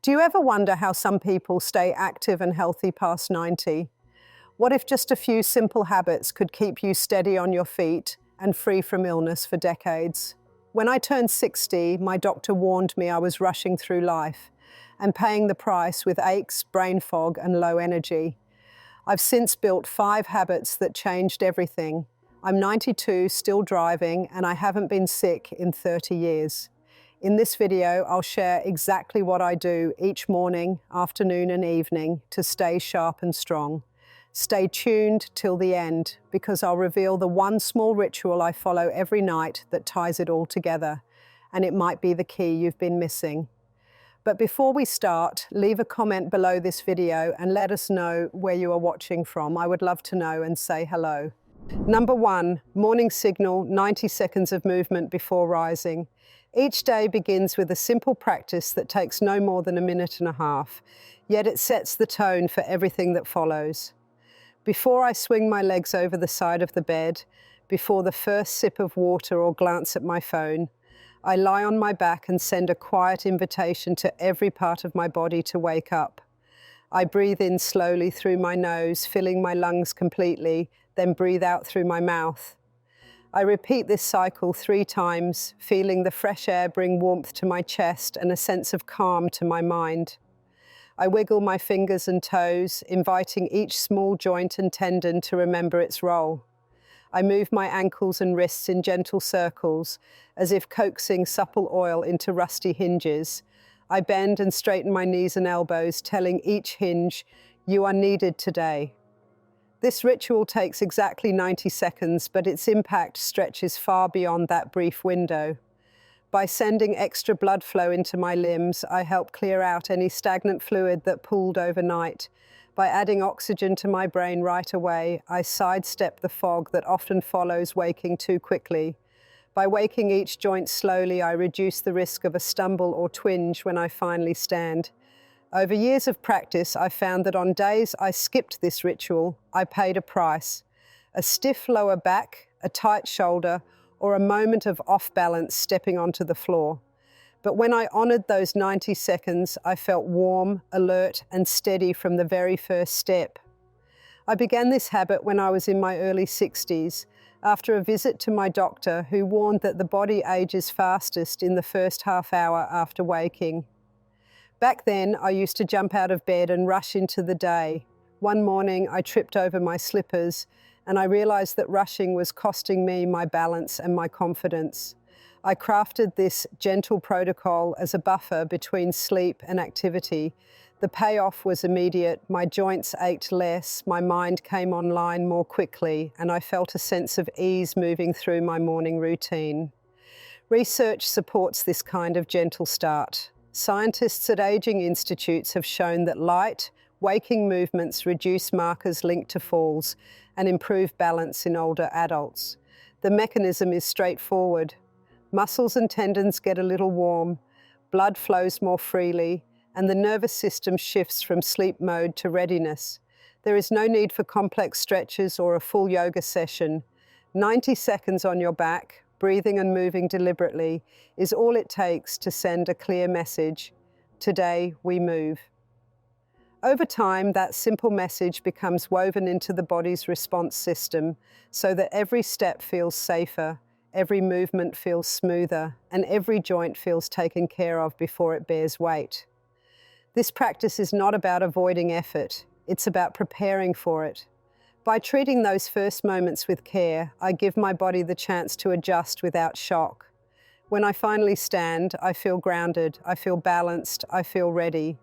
Do you ever wonder how some people stay active and healthy past 90? What if just a few simple habits could keep you steady on your feet and free from illness for decades? When I turned 60, my doctor warned me I was rushing through life and paying the price with aches, brain fog, and low energy. I've since built 5 habits that changed everything. I'm 92, still driving, and I haven't been sick in 30 years. In this video, I'll share exactly what I do each morning, afternoon, and evening to stay sharp and strong. Stay tuned till the end, because I'll reveal the one small ritual I follow every night that ties it all together, and it might be the key you've been missing. But before we start, leave a comment below this video and let us know where you are watching from. I would love to know and say hello. Number 1, morning signal, 90 seconds of movement before rising. Each day begins with a simple practice that takes no more than a minute and a half, yet it sets the tone for everything that follows. Before I swing my legs over the side of the bed, before the first sip of water or glance at my phone, I lie on my back and send a quiet invitation to every part of my body to wake up. I breathe in slowly through my nose, filling my lungs completely, then breathe out through my mouth. I repeat this cycle 3 times, feeling the fresh air bring warmth to my chest and a sense of calm to my mind. I wiggle my fingers and toes, inviting each small joint and tendon to remember its role. I move my ankles and wrists in gentle circles, as if coaxing supple oil into rusty hinges. I bend and straighten my knees and elbows, telling each hinge, "You are needed today." This ritual takes exactly 90 seconds, but its impact stretches far beyond that brief window. By sending extra blood flow into my limbs, I help clear out any stagnant fluid that pooled overnight. By adding oxygen to my brain right away, I sidestep the fog that often follows waking too quickly. By waking each joint slowly, I reduce the risk of a stumble or twinge when I finally stand. Over years of practice, I found that on days I skipped this ritual, I paid a price. A stiff lower back, a tight shoulder, or a moment of off-balance stepping onto the floor. But when I honored those 90 seconds, I felt warm, alert, and steady from the very first step. I began this habit when I was in my early 60s, after a visit to my doctor who warned that the body ages fastest in the first half hour after waking. Back then, I used to jump out of bed and rush into the day. One morning, I tripped over my slippers, and I realized that rushing was costing me my balance and my confidence. I crafted this gentle protocol as a buffer between sleep and activity. The payoff was immediate. My joints ached less, my mind came online more quickly, and I felt a sense of ease moving through my morning routine. Research supports this kind of gentle start. Scientists at aging institutes have shown that light, waking movements reduce markers linked to falls and improve balance in older adults. The mechanism is straightforward. Muscles and tendons get a little warm, blood flows more freely, and the nervous system shifts from sleep mode to readiness. There is no need for complex stretches or a full yoga session. 90 seconds on your back, breathing and moving deliberately, is all it takes to send a clear message. Today, we move. Over time, that simple message becomes woven into the body's response system so that every step feels safer, every movement feels smoother, and every joint feels taken care of before it bears weight. This practice is not about avoiding effort, it's about preparing for it. By treating those first moments with care, I give my body the chance to adjust without shock. When I finally stand, I feel grounded, I feel balanced, I feel ready.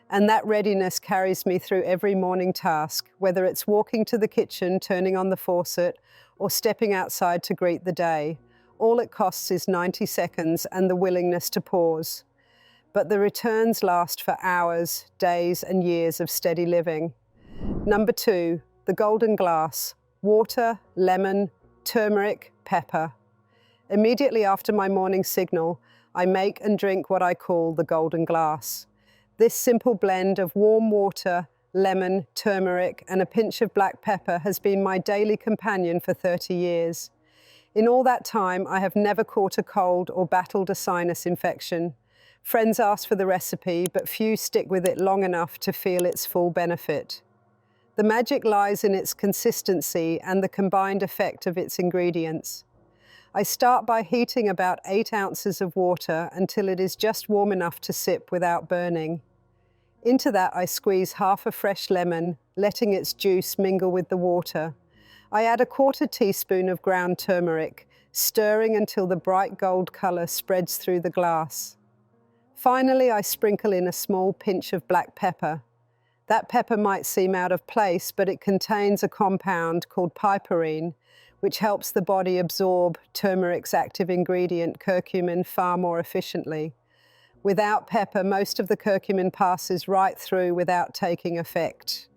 And that readiness carries me through every morning task, whether it's walking to the kitchen, turning on the faucet, or stepping outside to greet the day. All it costs is 90 seconds and the willingness to pause. But the returns last for hours, days, and years of steady living. Number 2, the golden glass: water, lemon, turmeric, pepper. Immediately after my morning signal, I make and drink what I call the golden glass. This simple blend of warm water, lemon, turmeric, and a pinch of black pepper has been my daily companion for 30 years. In all that time, I have never caught a cold or battled a sinus infection. Friends ask for the recipe, but few stick with it long enough to feel its full benefit. The magic lies in its consistency and the combined effect of its ingredients. I start by heating about 8 ounces of water until it is just warm enough to sip without burning. Into that I squeeze half a fresh lemon, letting its juice mingle with the water. I add a 1/4 teaspoon of ground turmeric, stirring until the bright gold color spreads through the glass. Finally, I sprinkle in a small pinch of black pepper. That pepper might seem out of place, but it contains a compound called piperine, which helps the body absorb turmeric's active ingredient, curcumin, far more efficiently. Without pepper, most of the curcumin passes right through without taking effect.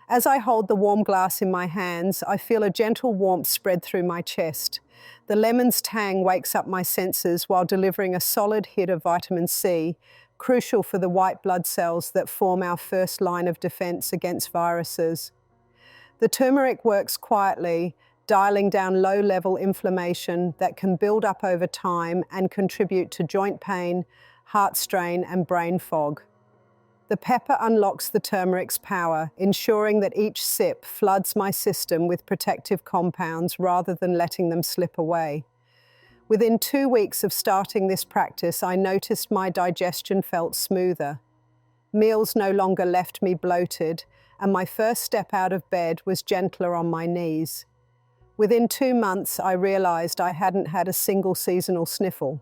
As I hold the warm glass in my hands, I feel a gentle warmth spread through my chest. The lemon's tang wakes up my senses while delivering a solid hit of vitamin C, crucial for the white blood cells that form our first line of defense against viruses. The turmeric works quietly, dialing down low-level inflammation that can build up over time and contribute to joint pain, heart strain, and brain fog. The pepper unlocks the turmeric's power, ensuring that each sip floods my system with protective compounds rather than letting them slip away. Within 2 weeks of starting this practice, I noticed my digestion felt smoother. Meals no longer left me bloated, and my first step out of bed was gentler on my knees. Within 2 months, I realized I hadn't had a single seasonal sniffle.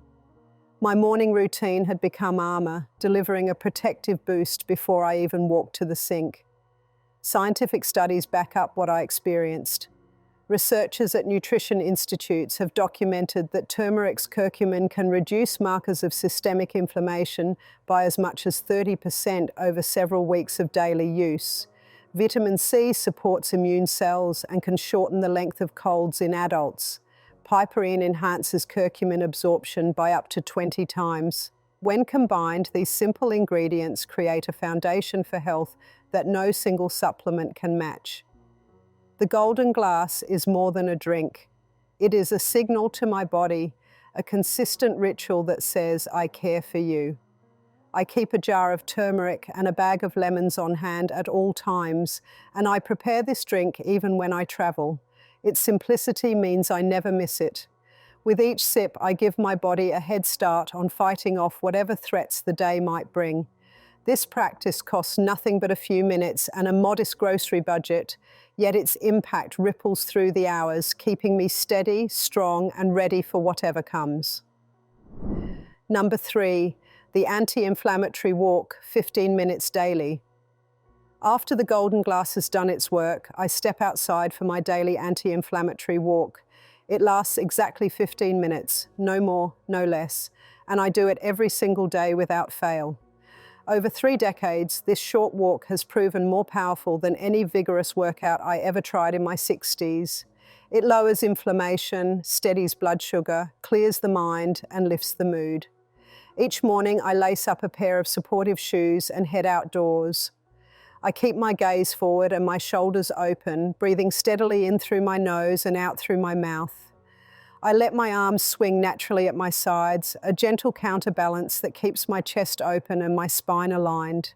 My morning routine had become armor, delivering a protective boost before I even walked to the sink. Scientific studies back up what I experienced. Researchers at nutrition institutes have documented that turmeric's curcumin can reduce markers of systemic inflammation by as much as 30% over several weeks of daily use. Vitamin C supports immune cells and can shorten the length of colds in adults. Piperine enhances curcumin absorption by up to 20 times. When combined, these simple ingredients create a foundation for health that no single supplement can match. The golden glass is more than a drink. It is a signal to my body, a consistent ritual that says, I care for you. I keep a jar of turmeric and a bag of lemons on hand at all times, and I prepare this drink even when I travel. Its simplicity means I never miss it. With each sip, I give my body a head start on fighting off whatever threats the day might bring. This practice costs nothing but a few minutes and a modest grocery budget, yet its impact ripples through the hours, keeping me steady, strong, and ready for whatever comes. Number 3, the anti-inflammatory walk, 15 minutes daily. After the golden glass has done its work, I step outside for my daily anti-inflammatory walk. It lasts exactly 15 minutes, no more, no less, and I do it every single day without fail. Over 3 decades, this short walk has proven more powerful than any vigorous workout I ever tried in my 60s. It lowers inflammation, steadies blood sugar, clears the mind, and lifts the mood. Each morning, I lace up a pair of supportive shoes and head outdoors. I keep my gaze forward and my shoulders open, breathing steadily in through my nose and out through my mouth. I let my arms swing naturally at my sides, a gentle counterbalance that keeps my chest open and my spine aligned.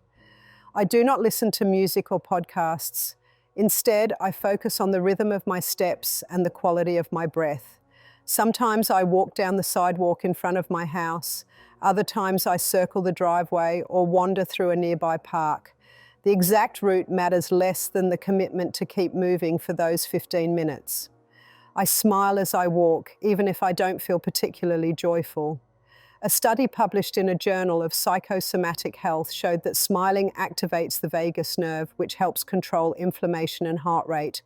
I do not listen to music or podcasts. Instead, I focus on the rhythm of my steps and the quality of my breath. Sometimes I walk down the sidewalk in front of my house. Other times I circle the driveway or wander through a nearby park. The exact route matters less than the commitment to keep moving for those 15 minutes. I smile as I walk, even if I don't feel particularly joyful. A study published in a journal of psychosomatic health showed that smiling activates the vagus nerve, which helps control inflammation and heart rate.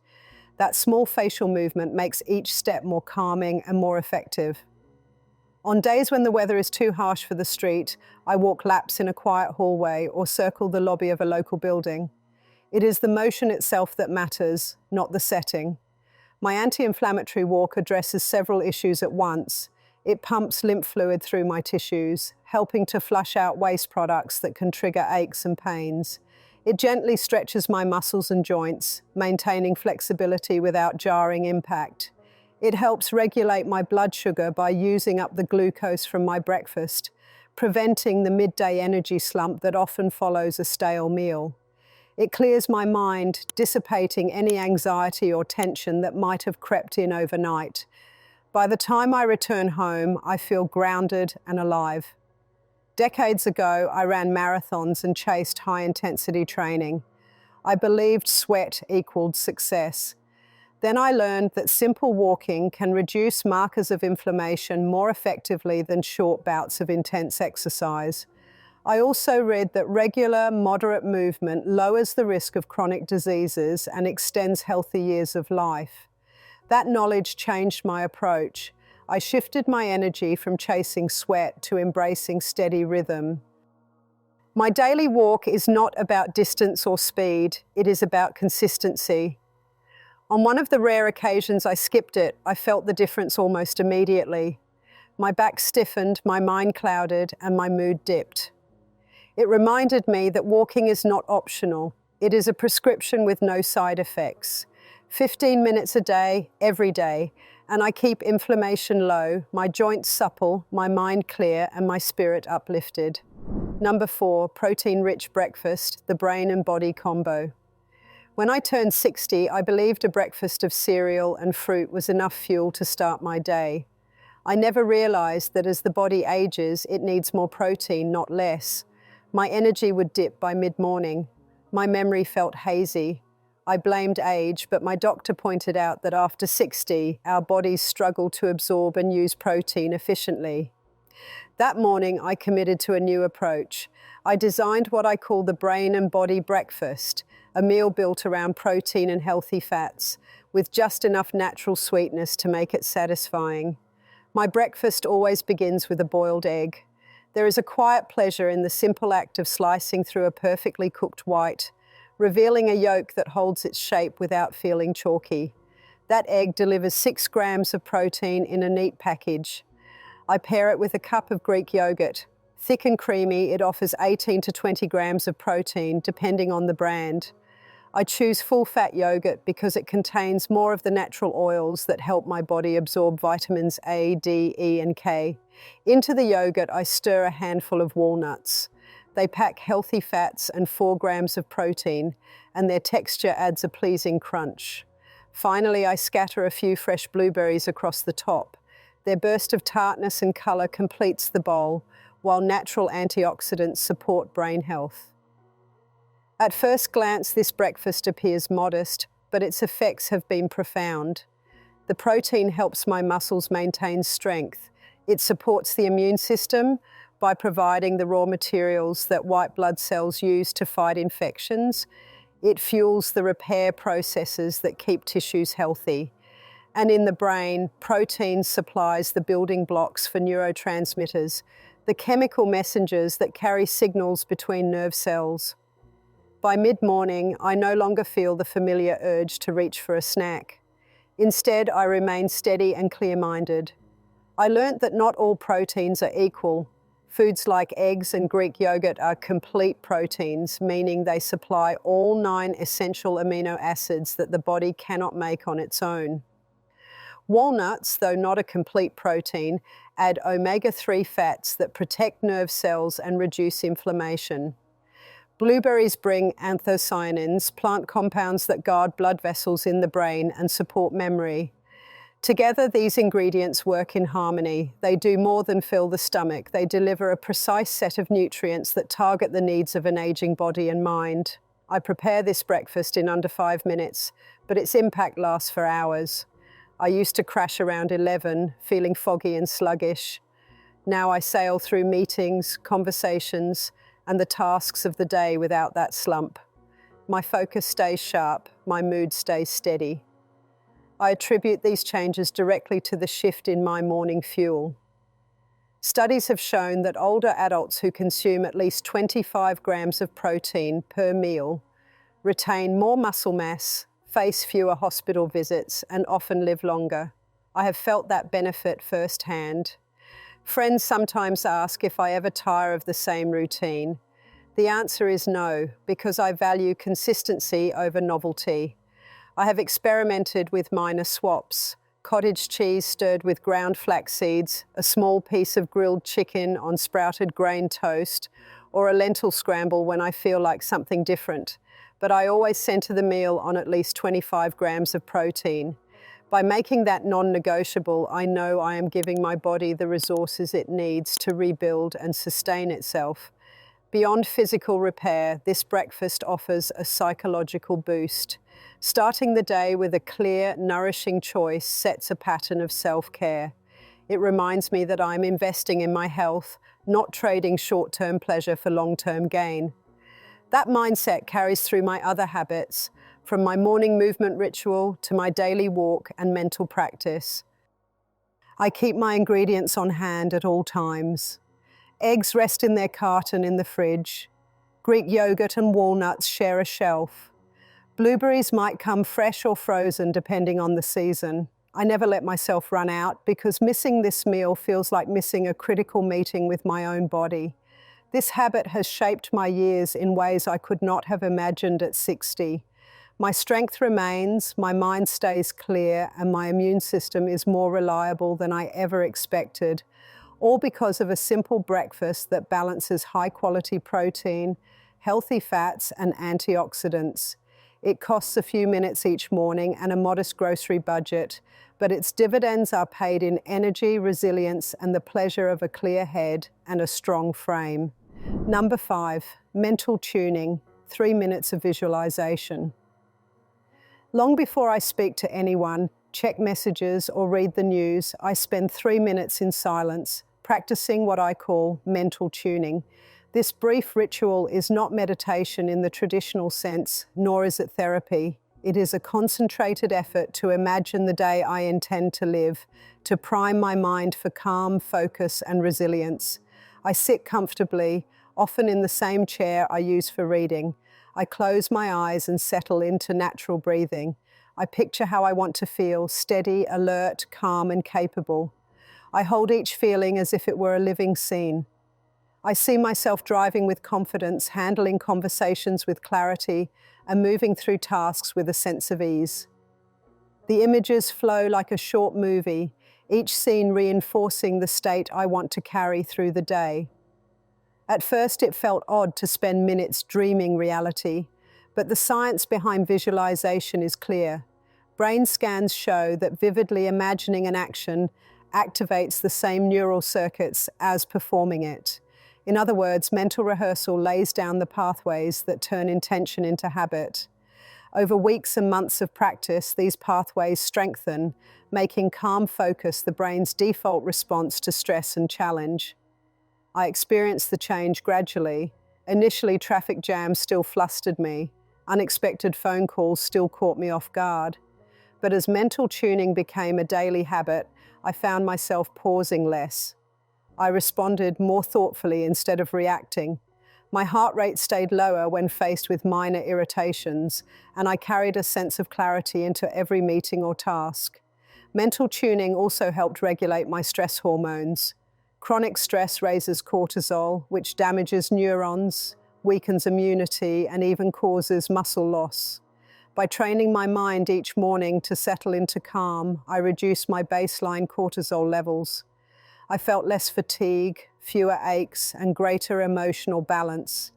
That small facial movement makes each step more calming and more effective. On days when the weather is too harsh for the street, I walk laps in a quiet hallway or circle the lobby of a local building. It is the motion itself that matters, not the setting. My anti-inflammatory walk addresses several issues at once. It pumps lymph fluid through my tissues, helping to flush out waste products that can trigger aches and pains. It gently stretches my muscles and joints, maintaining flexibility without jarring impact. It helps regulate my blood sugar by using up the glucose from my breakfast, preventing the midday energy slump that often follows a stale meal. It clears my mind, dissipating any anxiety or tension that might have crept in overnight. By the time I return home, I feel grounded and alive. Decades ago, I ran marathons and chased high-intensity training. I believed sweat equaled success. Then I learned that simple walking can reduce markers of inflammation more effectively than short bouts of intense exercise. I also read that regular, moderate movement lowers the risk of chronic diseases and extends healthy years of life. That knowledge changed my approach. I shifted my energy from chasing sweat to embracing steady rhythm. My daily walk is not about distance or speed, it is about consistency. On one of the rare occasions I skipped it, I felt the difference almost immediately. My back stiffened, my mind clouded, and my mood dipped. It reminded me that walking is not optional. It is a prescription with no side effects. 15 minutes a day, every day, and I keep inflammation low, my joints supple, my mind clear, and my spirit uplifted. Number 4, protein-rich breakfast, the brain and body combo. When I turned 60, I believed a breakfast of cereal and fruit was enough fuel to start my day. I never realized that as the body ages, it needs more protein, not less. My energy would dip by mid-morning. My memory felt hazy. I blamed age, but my doctor pointed out that after 60, our bodies struggle to absorb and use protein efficiently. That morning, I committed to a new approach. I designed what I call the brain and body breakfast, a meal built around protein and healthy fats, with just enough natural sweetness to make it satisfying. My breakfast always begins with a boiled egg. There is a quiet pleasure in the simple act of slicing through a perfectly cooked white, revealing a yolk that holds its shape without feeling chalky. That egg delivers 6 grams of protein in a neat package. I pair it with a cup of Greek yogurt. Thick and creamy, it offers 18 to 20 grams of protein, depending on the brand. I choose full-fat yogurt because it contains more of the natural oils that help my body absorb vitamins A, D, E, and K. Into the yogurt, I stir a handful of walnuts. They pack healthy fats and 4 grams of protein, and their texture adds a pleasing crunch. Finally, I scatter a few fresh blueberries across the top. Their burst of tartness and color completes the bowl, while natural antioxidants support brain health. At first glance, this breakfast appears modest, but its effects have been profound. The protein helps my muscles maintain strength. It supports the immune system by providing the raw materials that white blood cells use to fight infections. It fuels the repair processes that keep tissues healthy. And in the brain, protein supplies the building blocks for neurotransmitters, the chemical messengers that carry signals between nerve cells. By mid-morning, I no longer feel the familiar urge to reach for a snack. Instead, I remain steady and clear-minded. I learnt that not all proteins are equal. Foods like eggs and Greek yogurt are complete proteins, meaning they supply all 9 essential amino acids that the body cannot make on its own. Walnuts, though not a complete protein, add omega-3 fats that protect nerve cells and reduce inflammation. Blueberries bring anthocyanins, plant compounds that guard blood vessels in the brain and support memory. Together, these ingredients work in harmony. They do more than fill the stomach. They deliver a precise set of nutrients that target the needs of an aging body and mind. I prepare this breakfast in under 5 minutes, but its impact lasts for hours. I used to crash around 11, feeling foggy and sluggish. Now I sail through meetings, conversations, and the tasks of the day without that slump. My focus stays sharp, my mood stays steady. I attribute these changes directly to the shift in my morning fuel. Studies have shown that older adults who consume at least 25 grams of protein per meal retain more muscle mass, face fewer hospital visits, and often live longer. I have felt that benefit firsthand. Friends sometimes ask if I ever tire of the same routine. The answer is no, because I value consistency over novelty. I have experimented with minor swaps, cottage cheese stirred with ground flax seeds, a small piece of grilled chicken on sprouted grain toast, or a lentil scramble when I feel like something different. But I always center the meal on at least 25 grams of protein. By making that non-negotiable, I know I am giving my body the resources it needs to rebuild and sustain itself. Beyond physical repair, this breakfast offers a psychological boost. Starting the day with a clear, nourishing choice sets a pattern of self-care. It reminds me that I'm investing in my health, not trading short-term pleasure for long-term gain. That mindset carries through my other habits, from my morning movement ritual to my daily walk and mental practice. I keep my ingredients on hand at all times. Eggs rest in their carton in the fridge. Greek yogurt and walnuts share a shelf. Blueberries might come fresh or frozen depending on the season. I never let myself run out because missing this meal feels like missing a critical meeting with my own body. This habit has shaped my years in ways I could not have imagined at 60. My strength remains, my mind stays clear, and my immune system is more reliable than I ever expected, all because of a simple breakfast that balances high-quality protein, healthy fats, and antioxidants. It costs a few minutes each morning and a modest grocery budget, but its dividends are paid in energy, resilience, and the pleasure of a clear head and a strong frame. Number 5, mental tuning, 3 minutes of visualization. Long before I speak to anyone, check messages, or read the news, I spend 3 minutes in silence, practicing what I call mental tuning. This brief ritual is not meditation in the traditional sense, nor is it therapy. It is a concentrated effort to imagine the day I intend to live, to prime my mind for calm, focus, and resilience. I sit comfortably, often in the same chair I use for reading. I close my eyes and settle into natural breathing. I picture how I want to feel, steady, alert, calm, and capable. I hold each feeling as if it were a living scene. I see myself driving with confidence, handling conversations with clarity, and moving through tasks with a sense of ease. The images flow like a short movie, each scene reinforcing the state I want to carry through the day. At first, it felt odd to spend minutes dreaming reality, but the science behind visualization is clear. Brain scans show that vividly imagining an action activates the same neural circuits as performing it. In other words, mental rehearsal lays down the pathways that turn intention into habit. Over weeks and months of practice, these pathways strengthen, making calm focus the brain's default response to stress and challenge. I experienced the change gradually. Initially, traffic jams still flustered me. Unexpected phone calls still caught me off guard. But as mental tuning became a daily habit, I found myself pausing less. I responded more thoughtfully instead of reacting. My heart rate stayed lower when faced with minor irritations, and I carried a sense of clarity into every meeting or task. Mental tuning also helped regulate my stress hormones. Chronic stress raises cortisol, which damages neurons, weakens immunity, and even causes muscle loss. By training my mind each morning to settle into calm, I reduced my baseline cortisol levels. I felt less fatigue, fewer aches, and greater emotional balance.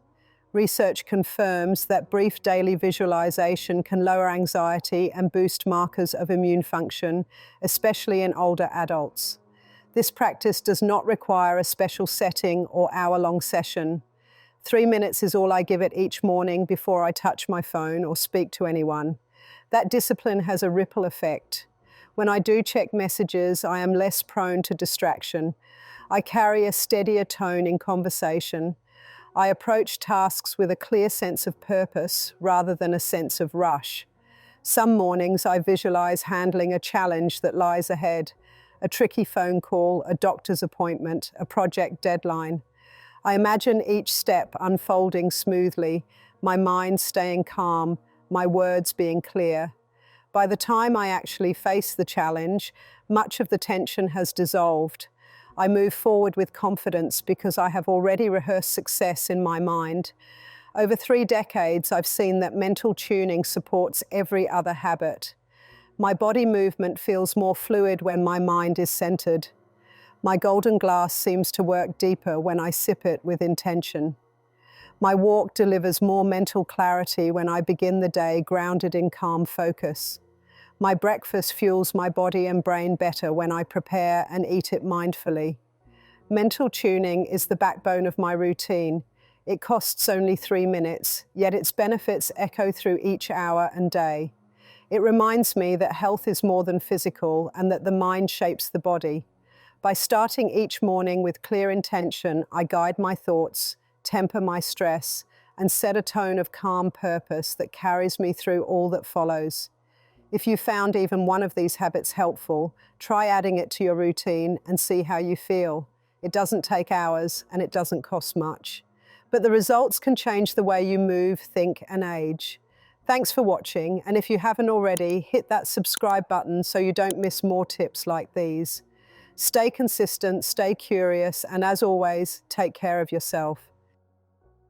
Research confirms that brief daily visualization can lower anxiety and boost markers of immune function, especially in older adults. This practice does not require a special setting or hour-long session. 3 minutes is all I give it each morning before I touch my phone or speak to anyone. That discipline has a ripple effect. When I do check messages, I am less prone to distraction. I carry a steadier tone in conversation. I approach tasks with a clear sense of purpose rather than a sense of rush. Some mornings I visualize handling a challenge that lies ahead. A tricky phone call, a doctor's appointment, a project deadline. I imagine each step unfolding smoothly, my mind staying calm, my words being clear. By the time I actually face the challenge, much of the tension has dissolved. I move forward with confidence because I have already rehearsed success in my mind. Over 3 decades, I've seen that mental tuning supports every other habit. My body movement feels more fluid when my mind is centered. My golden glass seems to work deeper when I sip it with intention. My walk delivers more mental clarity when I begin the day grounded in calm focus. My breakfast fuels my body and brain better when I prepare and eat it mindfully. Mental tuning is the backbone of my routine. It costs only 3 minutes, yet its benefits echo through each hour and day. It reminds me that health is more than physical and that the mind shapes the body. By starting each morning with clear intention, I guide my thoughts, temper my stress, and set a tone of calm purpose that carries me through all that follows. If you found even one of these habits helpful, try adding it to your routine and see how you feel. It doesn't take hours and it doesn't cost much. But the results can change the way you move, think, and age. Thanks for watching, and if you haven't already, hit that subscribe button so you don't miss more tips like these. Stay consistent, stay curious, and as always, take care of yourself.